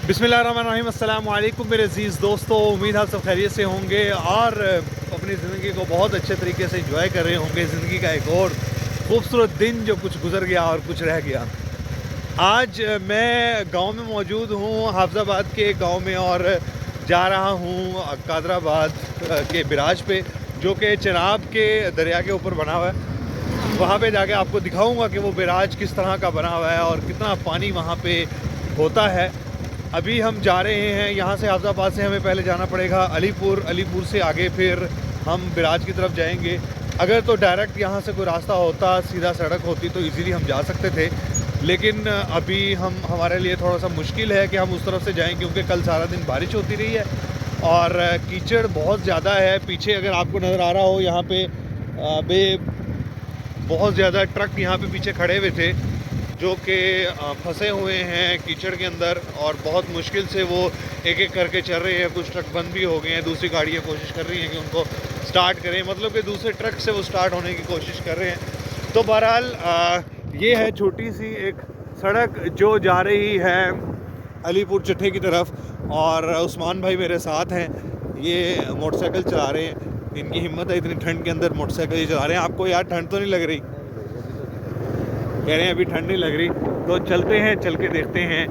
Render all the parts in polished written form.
बिस्मिल्लाहिर्रहमानिर्रहीम, अस्सलाम वालेकुम मेरे अज़ीज़ दोस्तों। उम्मीद आप सब खैरियत से होंगे और अपनी ज़िंदगी को बहुत अच्छे तरीके से एंजॉय कर रहे होंगे। ज़िंदगी का एक और खूबसूरत दिन जो कुछ गुजर गया और कुछ रह गया। आज मैं गांव में मौजूद हूं, हाफिज़ाबाद के गांव में, और जा रहा हूं कादराबाद के बिराज पे, जो कि चिनाब के दरिया के ऊपर बना हुआ है। वहाँ पे जाके आपको दिखाऊंगा कि वो बिराज किस तरह का बना हुआ है और कितना पानी वहाँ पे होता है। अभी हम जा रहे हैं यहाँ से, हाफिज़ाबाद से हमें पहले जाना पड़ेगा अलीपुर। अलीपुर से आगे फिर हम बिराज की तरफ जाएंगे। अगर तो डायरेक्ट यहाँ से कोई रास्ता होता, सीधा सड़क होती, तो इजीली हम जा सकते थे, लेकिन अभी हमारे लिए थोड़ा सा मुश्किल है कि हम उस तरफ से जाएं, क्योंकि कल सारा दिन बारिश होती रही है और कीचड़ बहुत ज़्यादा है। पीछे अगर आपको नज़र आ रहा हो, यहाँ पे बहुत ज़्यादा ट्रक यहाँ पे पीछे खड़े हुए थे, जो कि फंसे हुए हैं कीचड़ के अंदर, और बहुत मुश्किल से वो एक एक करके चल रहे हैं। कुछ ट्रक बंद भी हो गए हैं, दूसरी गाड़ियाँ कोशिश कर रही हैं कि उनको स्टार्ट करें, मतलब कि दूसरे ट्रक से वो स्टार्ट होने की कोशिश कर रहे हैं। तो बहरहाल ये है छोटी सी एक सड़क जो जा रही है अलीपुर चट्टे की तरफ, और उस्मान भाई मेरे साथ हैं। ये मोटरसाइकिल चला रहे हैं। इनकी हिम्मत है इतनी ठंड के अंदर मोटरसाइकिल चला रहे हैं। आपको यार ठंड तो नहीं लग रही? कह रहे हैं अभी ठंड नहीं लग रही। तो चलते हैं, चल के देखते हैं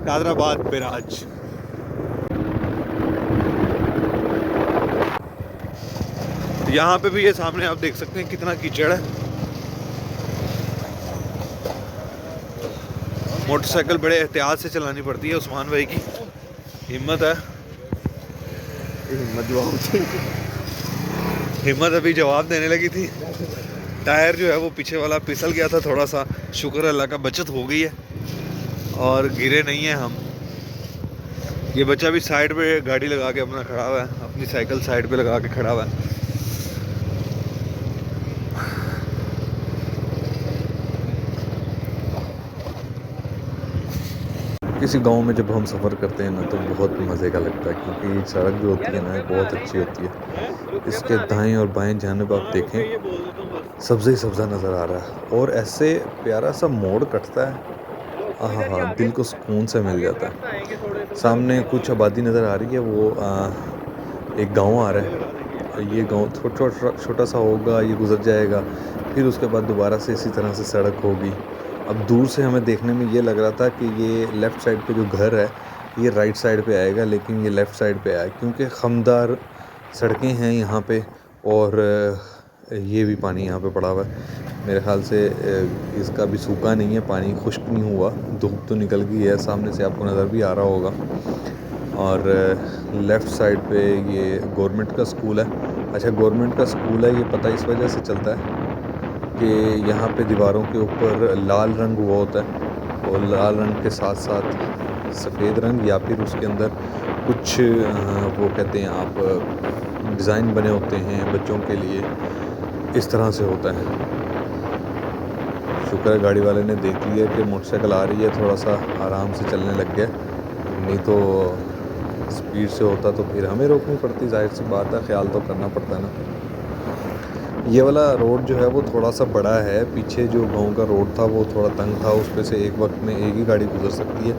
कादराबाद बिराज। यहाँ पे भी ये सामने आप देख सकते हैं कितना कीचड़ है। मोटरसाइकिल बड़े एहतियात से चलानी पड़ती है। उस्मान भाई की हिम्मत है, हिम्मत अभी जवाब देने लगी थी। टायर जो है वो पीछे वाला फिसल गया था थोड़ा सा, शुक्र अल्लाह का बचत हो गई है और गिरे नहीं हैं हम। ये बच्चा भी साइड पे गाड़ी लगा के अपना खड़ा हुआ है, अपनी साइकिल साइड पे लगा के खड़ा हुआ है। किसी गांव में जब हम सफ़र करते हैं ना, तो बहुत मज़े का लगता है, क्योंकि सड़क जो होती है ना बहुत अच्छी होती है। इसके दाएं और बाएं जानिब आप देखें, सब्ज़ा ही सब्ज़ा नज़र आ रहा है, और ऐसे प्यारा सा मोड़ कटता है। हाँ हाँ, दिल को सुकून से मिल जाता है। सामने कुछ आबादी नज़र आ रही है, वो एक गांव आ रहा है। ये गांव छोटा सा होगा, ये गुजर जाएगा, फिर उसके बाद दोबारा से इसी तरह से सड़क होगी। अब दूर से हमें देखने में ये लग रहा था कि ये लेफ़्ट साइड पे जो घर है ये राइट साइड पे आएगा, लेकिन ये लेफ़्ट साइड पे आया, क्योंकि खमदार सड़कें हैं यहाँ पे, और ये भी पानी यहाँ पे पड़ा हुआ है। मेरे ख़्याल से इसका भी सूखा नहीं है, पानी खुश्क नहीं हुआ, धूप तो निकल गई है, सामने से आपको नज़र भी आ रहा होगा। और लेफ़्ट साइड पे ये गवर्नमेंट का स्कूल है। अच्छा, गवर्नमेंट का स्कूल है, ये पता इस वजह से चलता है कि यहाँ पे दीवारों के ऊपर लाल रंग हुआ होता है, और लाल रंग के साथ साथ सफ़ेद रंग, या फिर उसके अंदर कुछ वो कहते हैं आप डिज़ाइन बने होते हैं बच्चों के लिए, इस तरह से होता है। शुक्र है गाड़ी वाले ने देख लिया कि मोटरसाइकिल आ रही है, थोड़ा सा आराम से चलने लग गया, नहीं तो स्पीड से होता तो फिर हमें रोकनी पड़ती। जाहिर सी बात है, ख्याल तो करना पड़ता है ना। ये वाला रोड जो है वो थोड़ा सा बड़ा है, पीछे जो गांव का रोड था वो थोड़ा तंग था, उस पे से एक वक्त में एक ही गाड़ी गुजर सकती है,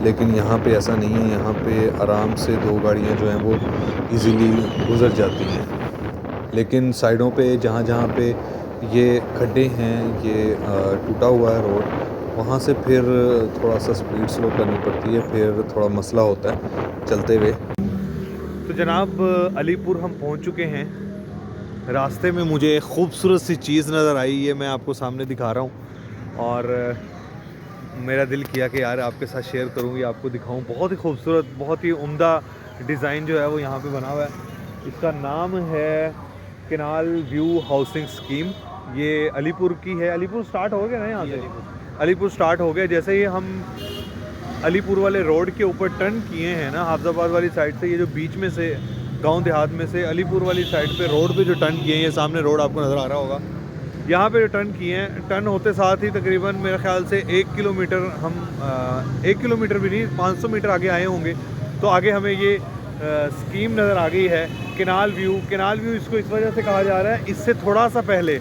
लेकिन यहाँ पे ऐसा नहीं है। यहाँ पे आराम से दो गाड़ियाँ जो हैं वो इजीली गुजर जाती हैं। लेकिन साइडों पे जहाँ जहाँ पे ये खड्डे हैं, ये टूटा हुआ है रोड, वहाँ से फिर थोड़ा सा स्पीड स्लो करनी पड़ती है, फिर थोड़ा मसला होता है चलते हुए। तो जनाब अलीपुर हम पहुंच चुके हैं। रास्ते में मुझे एक खूबसूरत सी चीज़ नज़र आई, ये मैं आपको सामने दिखा रहा हूँ, और मेरा दिल किया कि यार आपके साथ शेयर करूँ, ये आपको दिखाऊँ। बहुत ही खूबसूरत, बहुत ही उम्दा डिज़ाइन जो है वो यहाँ पे बना हुआ है। इसका नाम है केनाल व्यू हाउसिंग स्कीम। ये अलीपुर की है। अलीपुर स्टार्ट हो गया ना यहाँ से? अलीपुर स्टार्ट हो गया। जैसे ही हम अलीपुर वाले रोड के ऊपर टर्न किए हैं ना, हाफिज़ाबाद वाली साइड से, ये जो बीच में से गांव देहात में से अलीपुर वाली साइड पे रोड पे जो टर्न किए हैं, ये सामने रोड आपको नज़र आ रहा होगा, यहाँ पे जो टर्न किए हैं, टर्न होते साथ ही तकरीबन मेरे ख्याल से 1 किलोमीटर हम 1 किलोमीटर भी नहीं, 500 मीटर आगे आए होंगे, तो आगे हमें ये स्कीम नज़र आ गई है, केनाल व्यू। केनाल व्यू इसको इस वजह से कहा जा रहा है, इससे थोड़ा सा पहले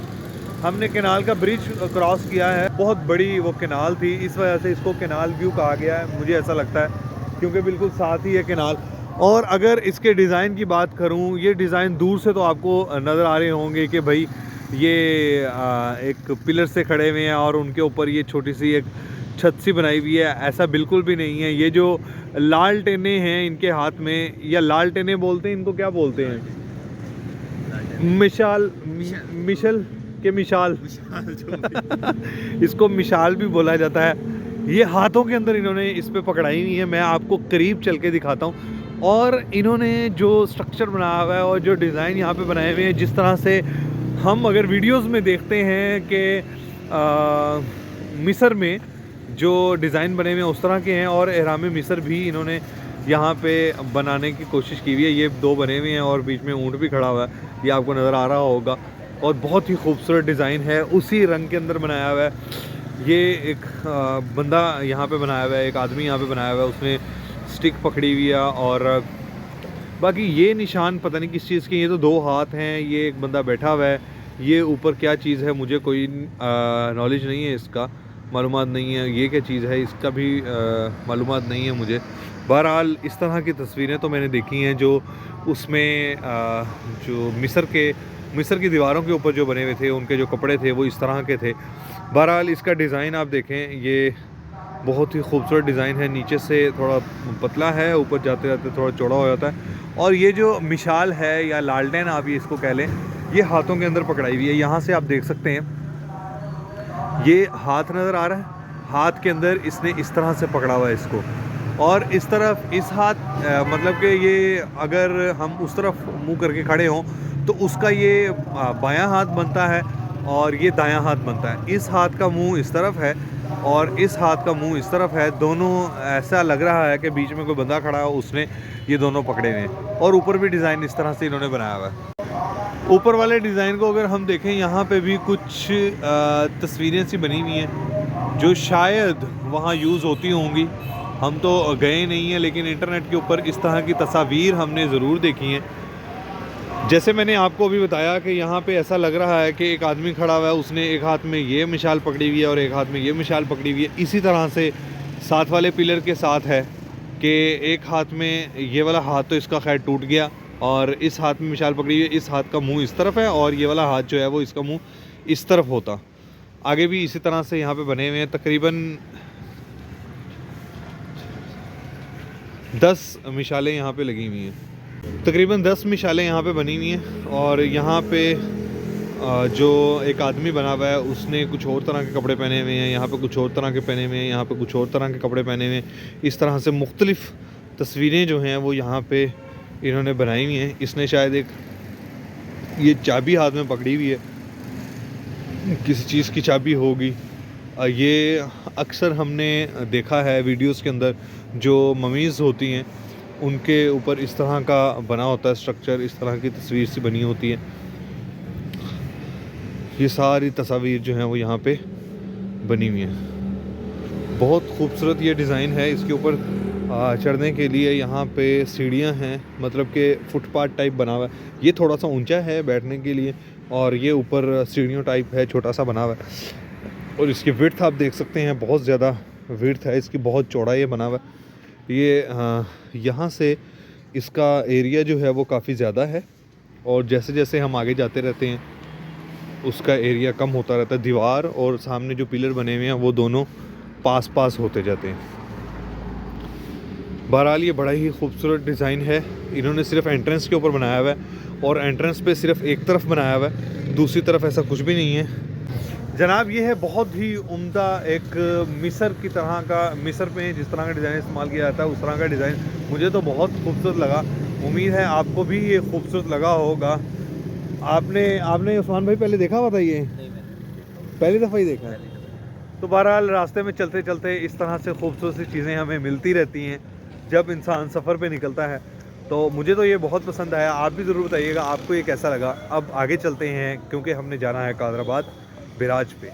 हमने केनाल का ब्रिज क्रॉस किया है, बहुत बड़ी वो केनाल थी, इस वजह से इसको केनाल व्यू कहा गया है, मुझे ऐसा लगता है। क्योंकि बिल्कुल साथ ही है कैनाल। और अगर इसके डिज़ाइन की बात करूं, ये डिज़ाइन दूर से तो आपको नज़र आ रहे होंगे कि भाई ये एक पिलर से खड़े हुए हैं और उनके ऊपर ये छोटी सी एक छत सी बनाई हुई है। ऐसा बिल्कुल भी नहीं है। ये जो लाल टेने हैं इनके हाथ में, या लाल टेने बोलते हैं इनको, क्या बोलते हैं, मिशाल, मिशल के मिशाल इसको मिशाल भी बोला जाता है। ये हाथों के अंदर इन्होंने इस पे पकड़ाई हुई है। मैं आपको करीब चल के दिखाता हूँ। और इन्होंने जो स्ट्रक्चर बनाया हुआ है और जो डिज़ाइन यहाँ पे बनाए हुए हैं, जिस तरह से हम अगर वीडियोस में देखते हैं कि मिस्र में जो डिज़ाइन बने हुए हैं उस तरह के हैं, और एहराम मिस्र भी इन्होंने यहाँ पे बनाने की कोशिश की हुई है। ये दो बने हुए हैं और बीच में ऊँट भी खड़ा हुआ है, ये आपको नज़र आ रहा होगा। और बहुत ही खूबसूरत डिज़ाइन है, उसी रंग के अंदर बनाया हुआ है। ये एक बंदा यहाँ पे बनाया हुआ है, एक आदमी यहाँ पे बनाया हुआ है, उसने स्टिक पकड़ी हुई है। और बाकी ये निशान पता नहीं किस चीज़ के, ये तो दो हाथ हैं, ये एक बंदा बैठा हुआ है। ये ऊपर क्या चीज़ है मुझे कोई नॉलेज नहीं है, इसका मालूमात नहीं है, ये क्या चीज़ है इसका भी मालूमात नहीं है मुझे। बहरहाल इस तरह की तस्वीरें तो मैंने देखी हैं जो उसमें जो मिस्र की दीवारों के ऊपर जो बने हुए थे, उनके जो कपड़े थे वो इस तरह के थे। बहरहाल इसका डिज़ाइन आप देखें, ये बहुत ही खूबसूरत डिज़ाइन है। नीचे से थोड़ा पतला है, ऊपर जाते जाते थोड़ा चौड़ा हो जाता है। और ये जो मिशाल है या लालटेन आप ये इसको कह लें, ये हाथों के अंदर पकड़ाई हुई है। यहाँ से आप देख सकते हैं, ये हाथ नज़र आ रहा है, हाथ के अंदर इसने इस तरह से पकड़ा हुआ है इसको। और इस तरफ इस हाथ मतलब कि ये अगर हम उस तरफ मुँह करके खड़े हों तो उसका ये बायां हाथ बनता है और ये दायां हाथ बनता है। इस हाथ का मुंह इस तरफ है और इस हाथ का मुंह इस तरफ है। दोनों ऐसा लग रहा है कि बीच में कोई बंदा खड़ा है, उसने ये दोनों पकड़े हुए हैं। और ऊपर भी डिज़ाइन इस तरह से इन्होंने बनाया हुआ है। ऊपर वाले डिज़ाइन को अगर हम देखें, यहाँ पे भी कुछ तस्वीरें सी बनी हुई हैं जो शायद वहाँ यूज़ होती होंगी। हम तो गए नहीं हैं, लेकिन इंटरनेट के ऊपर इस तरह की तस्वीर हमने ज़रूर देखी हैं। जैसे मैंने आपको अभी बताया कि यहाँ पे ऐसा लग रहा है कि एक आदमी खड़ा हुआ है, उसने एक हाथ में ये मिशाल पकड़ी हुई है और एक हाथ में ये मिशाल पकड़ी हुई है। इसी तरह से साथ वाले पिलर के साथ है कि एक हाथ में ये वाला हाथ तो इसका खैर टूट गया और इस हाथ में मिशाल पकड़ी हुई है। इस हाथ का मुंह इस तरफ है और ये वाला हाथ जो है वो इसका मुंह इस तरफ होता। आगे भी इसी तरह से यहाँ पे बने हुए हैं। तकरीबन 10 मिशालें यहाँ पे लगी हुई हैं। तकरीबन 10 मिशालें यहाँ पे बनी हुई हैं। और यहाँ पे जो एक आदमी बना हुआ है, उसने कुछ और तरह के कपड़े पहने हुए हैं, यहाँ पे कुछ और तरह के पहने हुए हैं, यहाँ पे कुछ और तरह के कपड़े पहने हुए हैं। इस तरह से मुख्तलिफ़ तस्वीरें जो हैं वो यहाँ पे इन्होंने बनाई हुई हैं। इसने शायद एक ये चाबी हाथ में पकड़ी हुई है, किसी चीज़ की चाबी होगी। ये अक्सर हमने देखा है वीडियोस के अंदर, जो ममीज़ होती हैं उनके ऊपर इस तरह का बना होता है स्ट्रक्चर, इस तरह की तस्वीर सी बनी होती है। ये सारी तस्वीर जो हैं वो यहाँ पे बनी हुई हैं। बहुत खूबसूरत ये डिज़ाइन है। इसके ऊपर चढ़ने के लिए यहाँ पे सीढ़ियाँ हैं, मतलब कि फुटपाथ टाइप बना हुआ है। ये थोड़ा सा ऊंचा है बैठने के लिए और ये ऊपर सीढ़ियों टाइप है, छोटा सा बना हुआ है। और इसकी विड्थ आप देख सकते हैं, बहुत ज़्यादा विड्थ है इसकी, बहुत चौड़ा ये बना हुआ है। ये यहाँ से इसका एरिया जो है वो काफ़ी ज़्यादा है और जैसे जैसे हम आगे जाते रहते हैं उसका एरिया कम होता रहता है। दीवार और सामने जो पिलर बने हुए हैं वो दोनों पास पास होते जाते हैं। बहरहाल ये बड़ा ही खूबसूरत डिज़ाइन है। इन्होंने सिर्फ एंट्रेंस के ऊपर बनाया हुआ है और एंट्रेंस पे सिर्फ एक तरफ बनाया हुआ है, दूसरी तरफ ऐसा कुछ भी नहीं है। जनाब ये है बहुत ही उम्दा एक मिस्र की तरह का, मिस्र में जिस तरह का डिज़ाइन इस्तेमाल किया जाता है उस तरह का डिज़ाइन मुझे तो बहुत खूबसूरत लगा। उम्मीद है आपको भी ये खूबसूरत लगा होगा। आपने उस्मान भाई पहले देखा हुआ था ये? पहली दफ़ा ही देखा है। तो बहरहाल रास्ते में चलते चलते इस तरह से खूबसूरत सी चीज़ें हमें मिलती रहती हैं जब इंसान सफ़र पे निकलता है। तो मुझे तो ये बहुत पसंद आया। आप भी ज़रूर बताइएगा आपको ये कैसा लगा। अब आगे चलते हैं क्योंकि हमने जाना है कादराबाद बैराज पे।